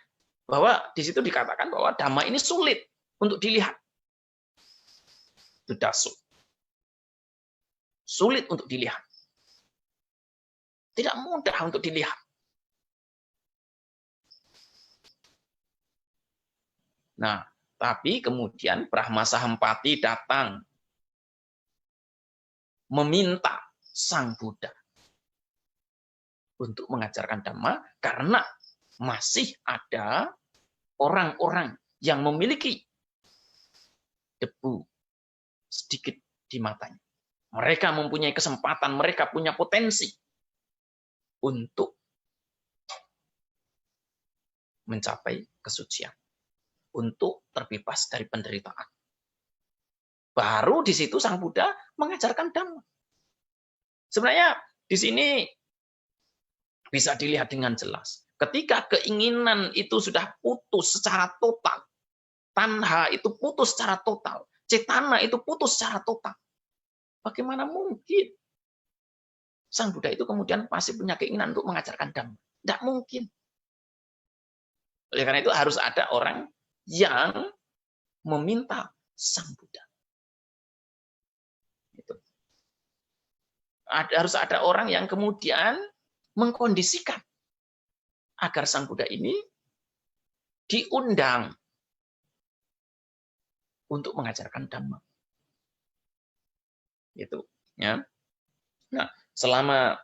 di situ dikatakan bahwa Dhamma ini sulit untuk dilihat. Itu dasu. Sulit untuk dilihat. Tidak mudah untuk dilihat. Nah, tapi kemudian Brahma Sahampati datang meminta Sang Buddha untuk mengajarkan Dhamma karena masih ada orang-orang yang memiliki debu sedikit di matanya. Mereka mempunyai kesempatan, mereka punya potensi untuk mencapai kesucian, untuk terbebas dari penderitaan. Baru di situ Sang Buddha mengajarkan Dhamma. Sebenarnya di sini bisa dilihat dengan jelas. Ketika keinginan itu sudah putus secara total, tanha itu putus secara total, cetana itu putus secara total, bagaimana mungkin Sang Buddha itu kemudian masih punya keinginan untuk mengajarkan Dhamma? Tidak mungkin. Oleh karena itu harus ada orang yang meminta Sang Buddha. Harus ada orang yang kemudian mengkondisikan agar Sang Buddha ini diundang untuk mengajarkan Dhamma. Gitu, ya. Nah, selama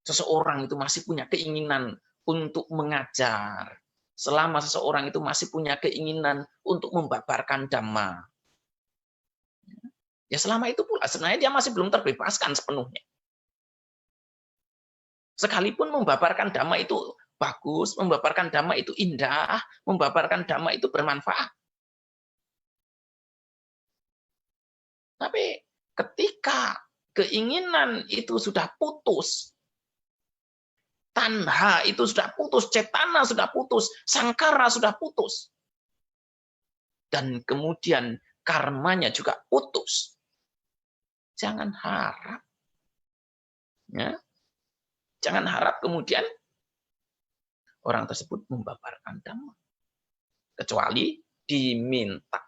seseorang itu masih punya keinginan untuk mengajar, selama seseorang itu masih punya keinginan untuk membabarkan Dhamma, ya selama itu pula sebenarnya dia masih belum terbebaskan sepenuhnya. Sekalipun membabarkan Dhamma itu bagus, membabarkan Dhamma itu indah, membabarkan Dhamma itu bermanfaat. Tapi ketika keinginan itu sudah putus, tanha itu sudah putus, cetana sudah putus, sangkara sudah putus, dan kemudian karmanya juga putus, jangan harap Ya. Jangan harap kemudian orang tersebut membabarkan dhamma. Kecuali diminta,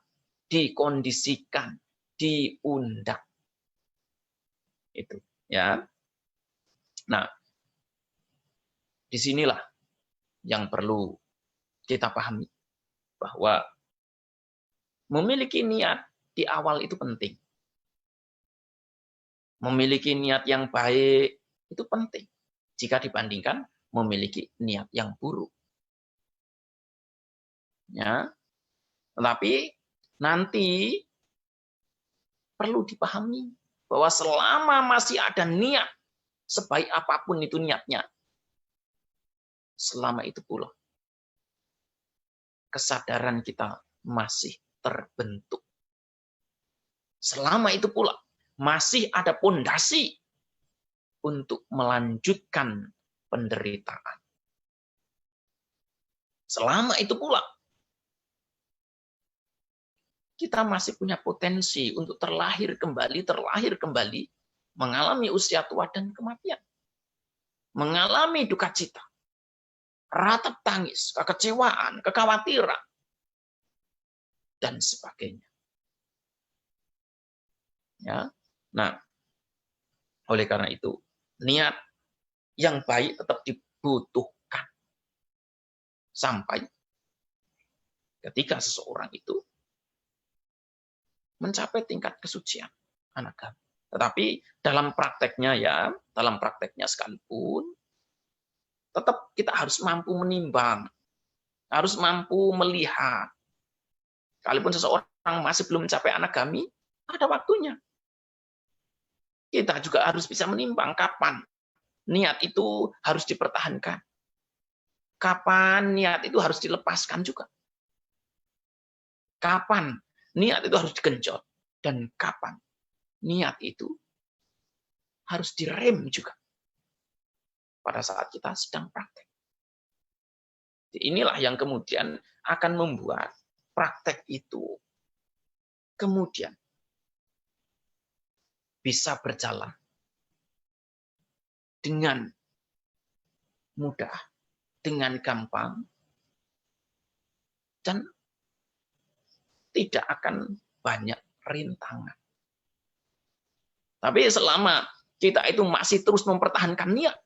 dikondisikan, diundang. Itu, ya. Nah, disinilah yang perlu kita pahami bahwa memiliki niat di awal itu penting. Memiliki niat yang baik itu penting jika dibandingkan memiliki niat yang buruk. Ya. Tetapi nanti perlu dipahami bahwa selama masih ada niat, sebaik apapun itu niatnya, selama itu pula kesadaran kita masih terbentuk. Selama itu pula masih ada pondasi untuk melanjutkan penderitaan. Selama itu pula kita masih punya potensi untuk terlahir kembali, mengalami usia tua dan kematian. Mengalami duka cita, ratap tangis, kekecewaan, kekhawatiran, dan sebagainya. Ya. Nah, oleh karena itu, niat yang baik tetap dibutuhkan. Sampai ketika seseorang itu mencapai tingkat kesucian anagami. Tetapi dalam prakteknya sekalipun, tetap kita harus mampu menimbang, harus mampu melihat. Sekalipun seseorang masih belum mencapai anagami, ada waktunya. Kita juga harus bisa menimbang kapan niat itu harus dipertahankan. Kapan niat itu harus dilepaskan juga. Kapan niat itu harus digenjot. Dan kapan niat itu harus direm juga. Pada saat kita sedang praktek. Inilah yang kemudian akan membuat praktek itu kemudian bisa berjalan dengan mudah, dengan gampang, dan tidak akan banyak rintangan. Tapi selama kita itu masih terus mempertahankan niat,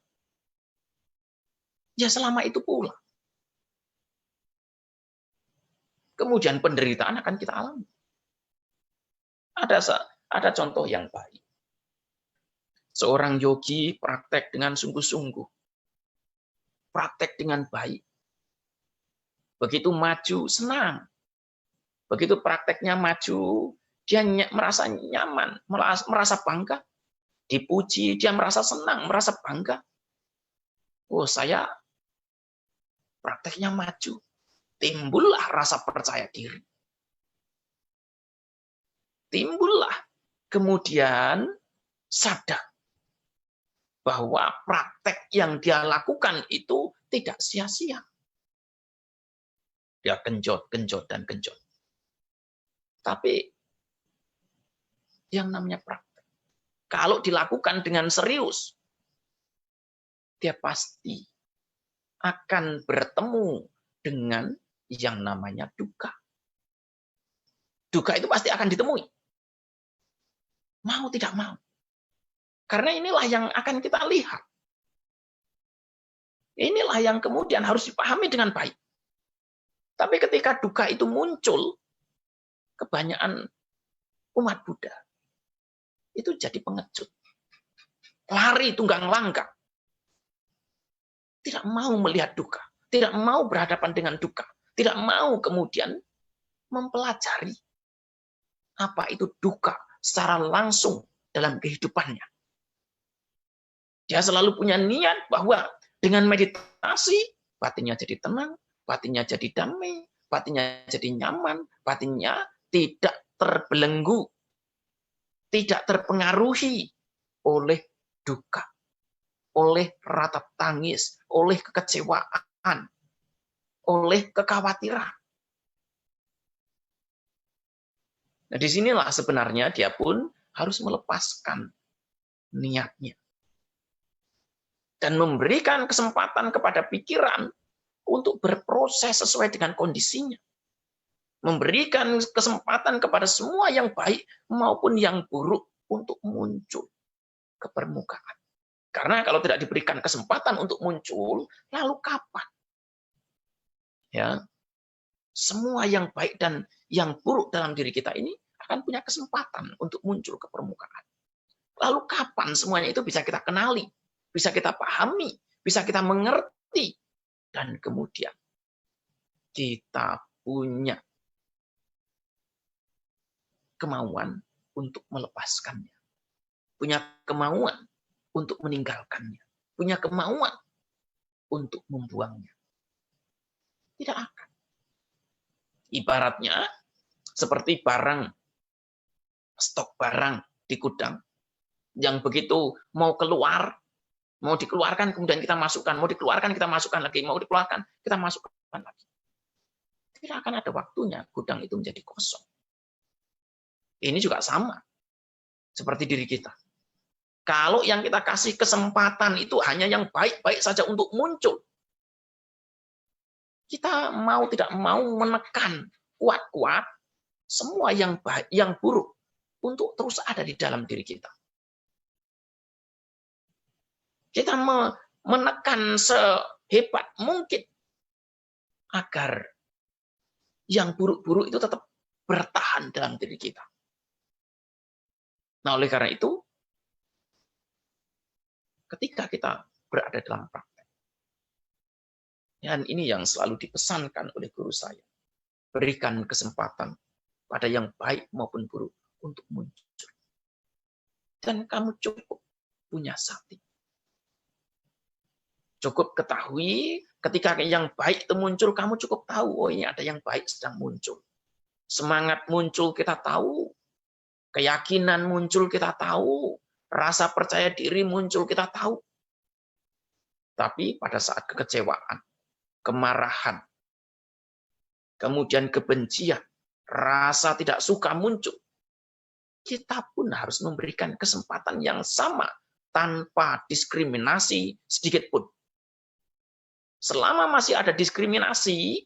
ya selama itu pula kemudian penderitaan akan kita alami. Ada contoh yang baik. Seorang yogi praktek dengan sungguh-sungguh, praktek dengan baik. Begitu maju, senang. Begitu prakteknya maju, dia merasa nyaman, merasa bangga. Dipuji, dia merasa senang, merasa bangga. Oh, saya prakteknya maju. Timbullah rasa percaya diri. Timbullah kemudian sadar bahwa praktek yang dia lakukan itu tidak sia-sia. Dia genjot, dan genjot. Tapi yang namanya praktek, kalau dilakukan dengan serius, dia pasti akan bertemu dengan yang namanya duka. Duka itu pasti akan ditemui. Mau tidak mau. Karena inilah yang akan kita lihat. Inilah yang kemudian harus dipahami dengan baik. Tapi ketika duka itu muncul, kebanyakan umat Buddha itu jadi pengecut. Lari tunggang langgang. Tidak mau melihat duka. Tidak mau berhadapan dengan duka. Tidak mau kemudian mempelajari apa itu duka secara langsung dalam kehidupannya. Dia selalu punya niat bahwa dengan meditasi, batinnya jadi tenang, batinnya jadi damai, batinnya jadi nyaman, batinnya tidak terbelenggu, tidak terpengaruhi oleh duka, oleh ratap tangis, oleh kekecewaan, oleh kekhawatiran. Nah, disinilah sebenarnya dia pun harus melepaskan niatnya. dan memberikan kesempatan kepada pikiran untuk berproses sesuai dengan kondisinya. Memberikan kesempatan kepada semua yang baik maupun yang buruk untuk muncul ke permukaan. Karena kalau tidak diberikan kesempatan untuk muncul, lalu kapan? Ya, semua yang baik dan yang buruk dalam diri kita ini akan punya kesempatan untuk muncul ke permukaan. Lalu kapan semuanya itu bisa kita kenali, bisa kita pahami, bisa kita mengerti, dan kemudian kita punya kemauan untuk melepaskannya, punya kemauan untuk meninggalkannya, punya kemauan untuk membuangnya. Tidak akan. Ibaratnya seperti barang, stok barang di gudang, yang begitu mau keluar, mau dikeluarkan kemudian kita masukkan, mau dikeluarkan kita masukkan lagi, mau dikeluarkan kita masukkan lagi. Tidak akan ada waktunya gudang itu menjadi kosong. Ini juga sama seperti diri kita. Kalau yang kita kasih kesempatan itu hanya yang baik-baik saja untuk muncul, kita mau tidak mau menekan kuat-kuat semua yang baik, yang buruk untuk terus ada di dalam diri kita. Kita menekan sehebat mungkin agar yang buruk-buruk itu tetap bertahan dalam diri kita. Nah, oleh karena itu, ketika kita berada dalam praktek, dan ini yang selalu dipesankan oleh guru saya, berikan kesempatan pada yang baik maupun buruk untuk muncul. Dan kamu cukup punya sati. Cukup ketahui ketika yang baik itu muncul, kamu cukup tahu, oh ini ada yang baik sedang muncul. Semangat muncul kita tahu, keyakinan muncul kita tahu, rasa percaya diri muncul kita tahu. Tapi pada saat kekecewaan, kemarahan, kemudian kebencian, rasa tidak suka muncul, kita pun harus memberikan kesempatan yang sama tanpa diskriminasi sedikit pun. Selama masih ada diskriminasi,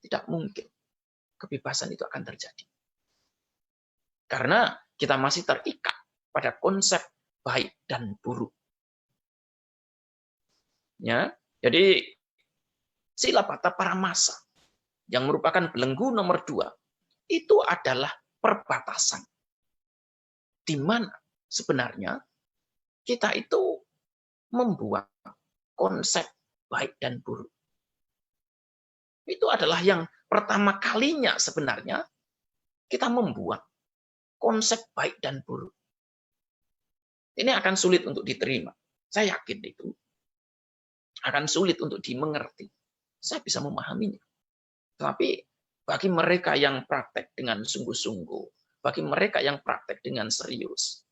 tidak mungkin kebebasan itu akan terjadi. Karena kita masih terikat pada konsep baik dan buruk. Ya, jadi Silabbata Paramasa yang merupakan belenggu nomor 2 itu adalah perbatasan di mana sebenarnya kita itu membuat konsep baik dan buruk. Itu adalah yang pertama kalinya sebenarnya kita membuat konsep baik dan buruk. Ini akan sulit untuk diterima. Saya yakin itu akan sulit untuk dimengerti. Saya bisa memahaminya. Tapi bagi mereka yang praktek dengan sungguh-sungguh, bagi mereka yang praktek dengan serius,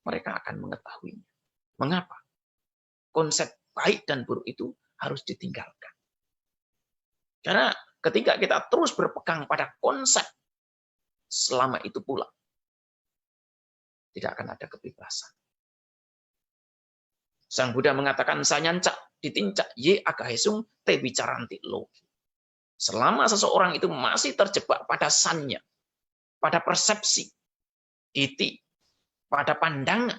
mereka akan mengetahuinya. Mengapa? Konsep baik dan buruk itu harus ditinggalkan. Karena ketika kita terus berpegang pada konsep, selama itu pula tidak akan ada kebebasan. Sang Buddha mengatakan, sanyancak ditincak ye agahesung te bicaranti logi. Selama seseorang itu masih terjebak pada sannya, pada persepsi, diti, pada pandangan,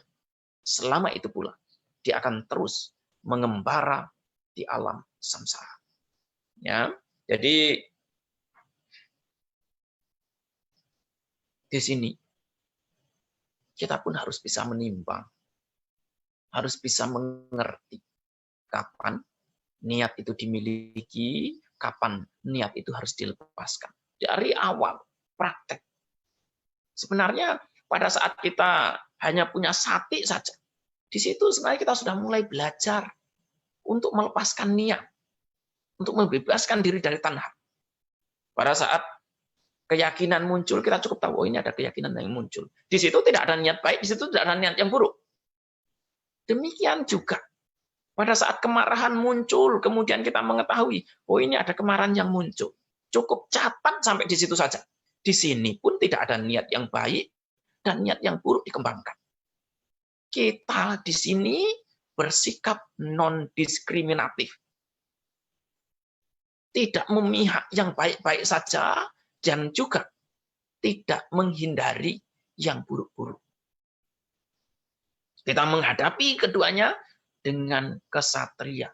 selama itu pula dia akan terus mengembara di alam samsara. Ya, jadi di sini kita pun harus bisa menimbang, harus bisa mengerti kapan niat itu dimiliki, kapan niat itu harus dilepaskan. Dari awal praktek. Sebenarnya pada saat kita hanya punya sati saja, di situ sebenarnya kita sudah mulai belajar untuk melepaskan niat, untuk membebaskan diri dari tanha. Pada saat keyakinan muncul, kita cukup tahu, oh ini ada keyakinan yang muncul. Di situ tidak ada niat baik, di situ tidak ada niat yang buruk. Demikian juga pada saat kemarahan muncul, kemudian kita mengetahui, oh ini ada kemarahan yang muncul. Cukup catat sampai di situ saja. Di sini pun tidak ada niat yang baik dan niat yang buruk dikembangkan. Kita di sini bersikap non-diskriminatif. Tidak memihak yang baik-baik saja, dan juga tidak menghindari yang buruk-buruk. Kita menghadapi keduanya dengan kesatria.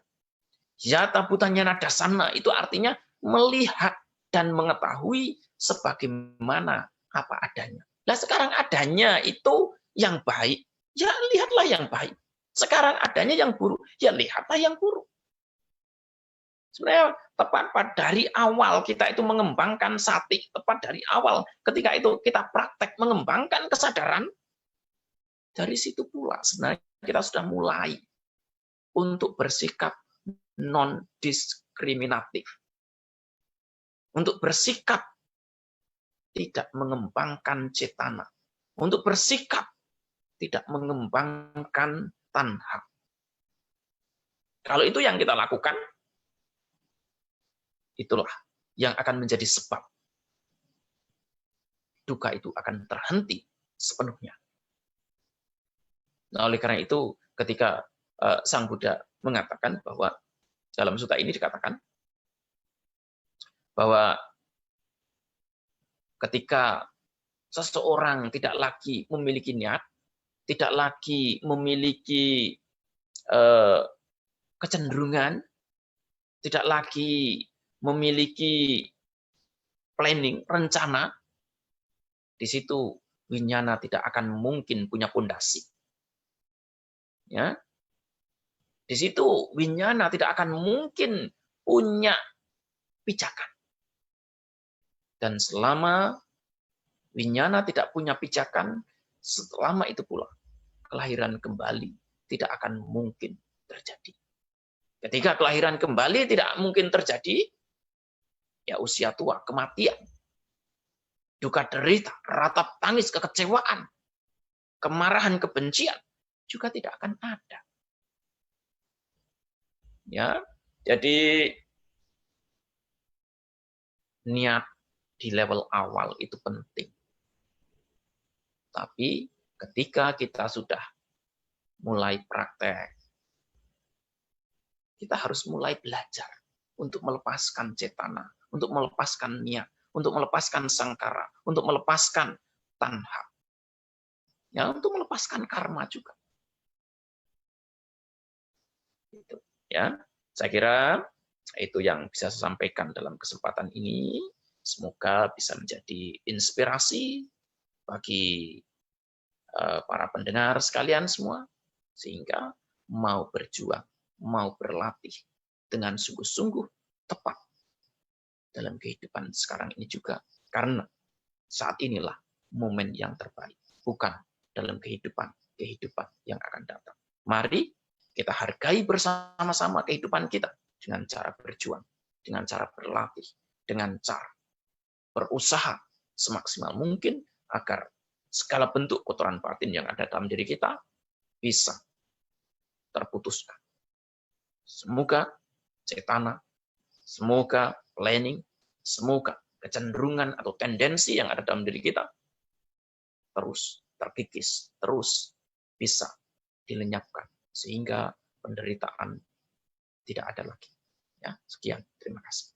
Yata butanya nadasana itu artinya melihat dan mengetahui sebagaimana apa adanya. Nah sekarang adanya itu yang baik, ya lihatlah yang baik. Sekarang adanya yang buruk, ya lihatlah yang buruk. Sebenarnya tepat dari awal kita itu mengembangkan sati, tepat dari awal ketika itu kita praktek mengembangkan kesadaran, dari situ pula sebenarnya kita sudah mulai untuk bersikap non-diskriminatif. Untuk bersikap tidak mengembangkan cetana. Untuk bersikap tidak mengembangkan tanha. Kalau itu yang kita lakukan, itulah yang akan menjadi sebab duka itu akan terhenti sepenuhnya. Nah, oleh karena itu, ketika Sang Buddha mengatakan bahwa dalam sutta ini dikatakan bahwa ketika seseorang tidak lagi memiliki niat, tidak lagi memiliki kecenderungan, tidak lagi memiliki planning, rencana, di situ winyana tidak akan mungkin punya pondasi. Ya. Di situ winyana tidak akan mungkin punya pijakan. Dan selama winyana tidak punya pijakan, selama itu pula kelahiran kembali tidak akan mungkin terjadi. Ketika kelahiran kembali tidak mungkin terjadi, ya usia tua, kematian, duka derita, ratap tangis, kekecewaan, kemarahan, kebencian juga tidak akan ada. Ya, jadi niat di level awal itu penting. Tapi ketika kita sudah mulai praktek, kita harus mulai belajar untuk melepaskan cetana, untuk melepaskan niat, untuk melepaskan sangkara, untuk melepaskan tanha. Ya, untuk melepaskan karma juga. Itu, ya. Saya kira itu yang bisa saya sampaikan dalam kesempatan ini. Semoga bisa menjadi inspirasi bagi para pendengar sekalian semua, sehingga mau berjuang, mau berlatih dengan sungguh-sungguh tepat dalam kehidupan sekarang ini juga. Karena saat inilah momen yang terbaik, bukan dalam kehidupan yang akan datang. Mari kita hargai bersama-sama kehidupan kita dengan cara berjuang, dengan cara berlatih, dengan cara berusaha semaksimal mungkin agar segala bentuk kotoran batin yang ada dalam diri kita bisa terputuskan. Semoga cetana, semoga planning, semoga kecenderungan atau tendensi yang ada dalam diri kita terus terkikis, terus bisa dilenyapkan sehingga penderitaan tidak ada lagi. Ya, sekian, terima kasih.